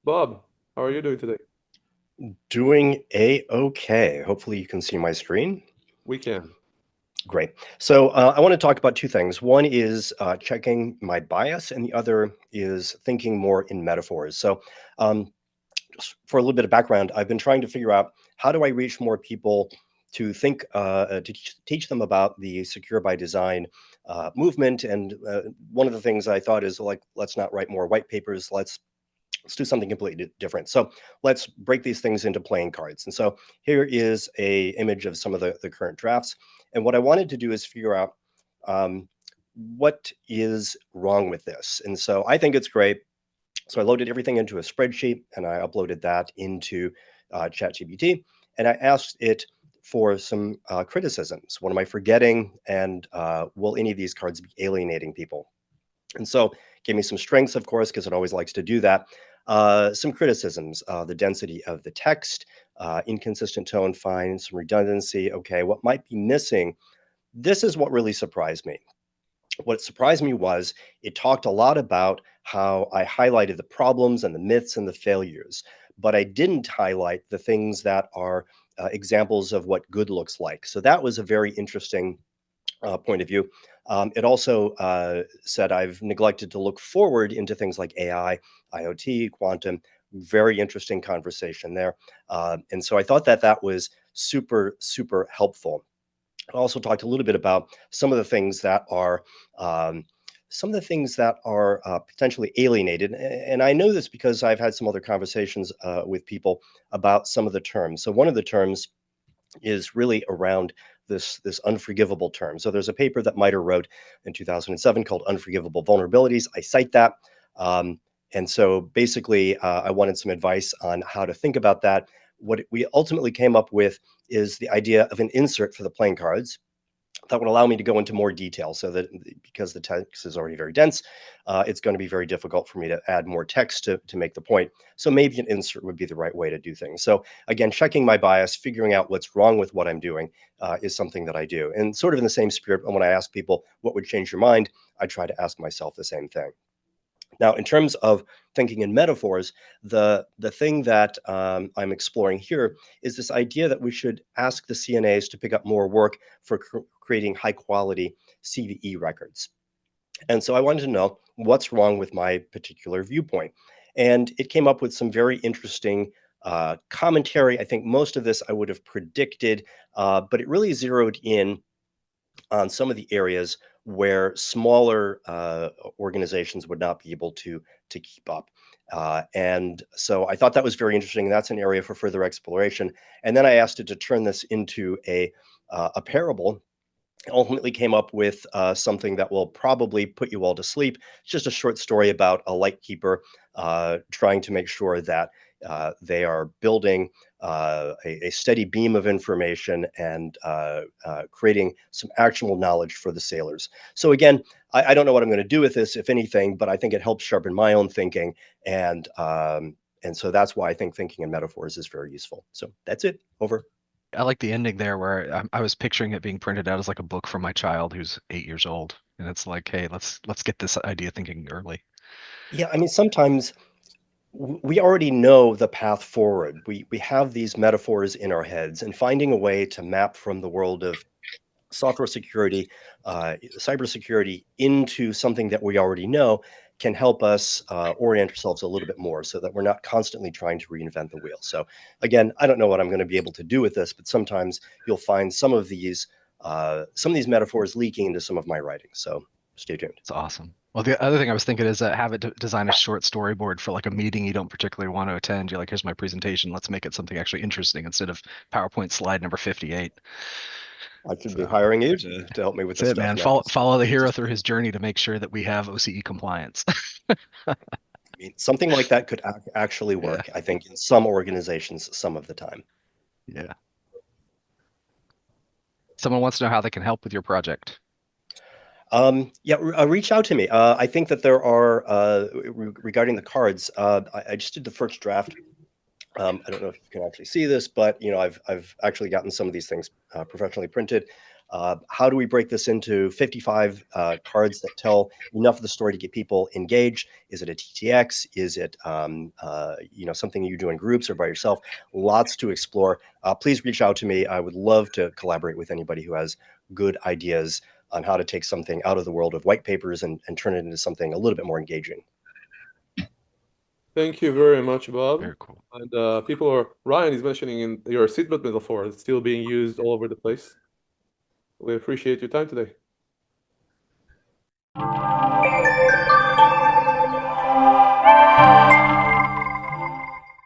Bob, how are you doing today? Doing a-okay. Hopefully you can see my screen. We can. Great. So I want to talk about two things. One is checking my bias, and the other is thinking more in metaphors. So um, just for a little bit of background, I've been trying to figure out how do I reach more people to think, to teach them about the secure by design movement. And one of the things I thought is like, let's not write more white papers. Let's do something completely different. So let's break these things into playing cards. And so here is a image of some of the current drafts. And what I wanted to do is figure out um, what is wrong with this. And so I think it's great. So I loaded everything into a spreadsheet and I uploaded that into ChatGPT. And I asked it for some criticisms. What am I forgetting? And will any of these cards be alienating people? And so gave me some strengths, of course, because it always likes to do that. Some criticisms, the density of the text, inconsistent tone, fine, some redundancy. Okay, what might be missing? This is what really surprised me. What surprised me was it talked a lot about how I highlighted the problems and the myths and the failures, but I didn't highlight the things that are examples of what good looks like. So that was a very interesting point of view. It also said I've neglected to look forward into things like AI, IoT, quantum. Very interesting conversation there. And so I thought that that was super, super helpful. I also talked a little bit about some of the things that are potentially alienated. And I know this because I've had some other conversations with people about some of the terms. So one of the terms is really around this unforgivable term. So there's a paper that MITRE wrote in 2007 called Unforgivable Vulnerabilities. I cite that. And so basically, I wanted some advice on how to think about that. What we ultimately came up with is the idea of an insert for the playing cards that would allow me to go into more detail so that because the text is already very dense, it's going to be very difficult for me to add more text to make the point. So maybe an insert would be the right way to do things. So again, checking my bias, figuring out what's wrong with what I'm doing is something that I do. And sort of in the same spirit, when I ask people what would change your mind, I try to ask myself the same thing. Now, in terms of thinking in metaphors, the thing that I'm exploring here is this idea that we should ask the CNAs to pick up more work for creating high quality CVE records. And so I wanted to know what's wrong with my particular viewpoint. And it came up with some very interesting commentary. I think most of this I would have predicted, but it really zeroed in on some of the areas where smaller organizations would not be able to keep up. And so I thought that was very interesting. That's an area for further exploration. And then I asked it to turn this into a parable. Ultimately came up with something that will probably put you all to sleep. It's just a short story about a lightkeeper trying to make sure that they are building a steady beam of information and creating some actionable knowledge for the sailors. So again, I don't know what I'm going to do with this, if anything, but I think it helps sharpen my own thinking, and so that's why I think thinking in metaphors is very useful. So that's it. Over. I like the ending there where I was picturing it being printed out as like a book for my child who's 8 years old, and it's like, hey, let's get this idea thinking early. Yeah, I mean, sometimes we already know the path forward. We have these metaphors in our heads, and finding a way to map from the world of software security, cybersecurity into something that we already know can help us orient ourselves a little bit more so that we're not constantly trying to reinvent the wheel. So again, I don't know what I'm going to be able to do with this, but sometimes you'll find some of these metaphors leaking into some of my writing. So stay tuned. It's awesome. Well, the other thing I was thinking is have it design a short storyboard for like a meeting you don't particularly want to attend. You're like, here's my presentation. Let's make it something actually interesting instead of PowerPoint slide number 58. I should be So hiring you to help me with that's this it, stuff. man. No, Follow the hero just through his journey to make sure that we have OCE compliance. I mean, something like that could actually Yeah. work, I think, in some organizations some of the time. Yeah. Someone wants to know how they can help with your project. Yeah, reach out to me. I think that there are, regarding the cards, I just did the first draft. I don't know if you can actually see this, but I've actually gotten some of these things professionally printed. How do we break this into 55 cards that tell enough of the story to get people engaged? Is it a TTX? Is it something you do in groups or by yourself? Lots to explore. Please reach out to me. I would love to collaborate with anybody who has good ideas on how to take something out of the world of white papers and turn it into something a little bit more engaging. Thank you very much, Bob. Very cool. And Ryan is mentioning in your seatbelt metaphor, it's still being used all over the place. We appreciate your time today.